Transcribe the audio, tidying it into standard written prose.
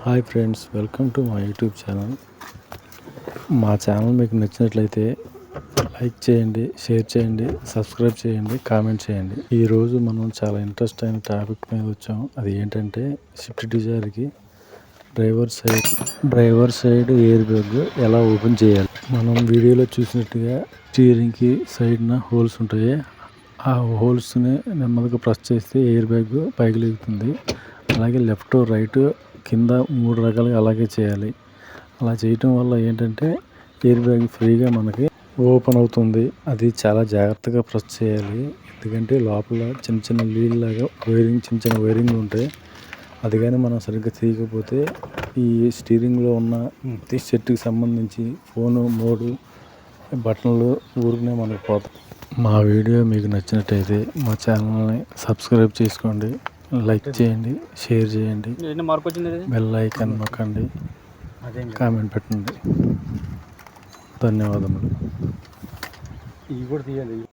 Hi friends, welcome to my YouTube channel. మా channel మీకు నచ్చినట్లయితే లైక్ చేయండి, షేర్ చేయండి, సబ్స్క్రైబ్ చేయండి, కామెంట్ చేయండి. ఈరోజు మనం చాలా ఇంట్రెస్ట్ అయిన టాపిక్ మీద వచ్చాం. అది ఏంటంటే స్విఫ్ట్ డిజైర్కి డ్రైవర్ సైడ్ ఎయిర్ బ్యాగ్ ఎలా ఓపెన్ చేయాలి. మనం వీడియోలో చూసినట్టుగా స్టీరింగ్కి సైడ్న హోల్స్ ఉంటాయి. ఆ హోల్స్ని నెమ్మదిగా ప్రెస్ చేస్తే ఎయిర్ బ్యాగ్ పైకి లేగుతుంది. అలాగే లెఫ్ట్ రైట్ కింద 3 రకాలుగా అలాగే చేయాలి. అలా చేయటం వల్ల ఏంటంటే ఎయిర్ బ్యాగ్ ఫ్రీగా మనకి ఓపెన్ అవుతుంది. అది చాలా జాగ్రత్తగా ప్రెస్ చేయాలి. ఎందుకంటే లోపల చిన్న చిన్న లీల్లాగా చిన్న చిన్న వైరింగ్లు ఉంటాయి. అది కానీ మనం సరిగ్గా తీయకపోతే ఈ స్టీరింగ్లో ఉన్న సెట్కి సంబంధించి ఫోను మోడు బటన్లు ఊరికనే మనకు పోతాయి. మా వీడియో మీకు నచ్చినట్టయితే మా ఛానల్ని సబ్స్క్రైబ్ చేసుకోండి, లైక్ చేయండి, షేర్ చేయండి, బెల్ ఐకాన్ నొక్కండి, కామెంట్ పెట్టండి. ధన్యవాదములు.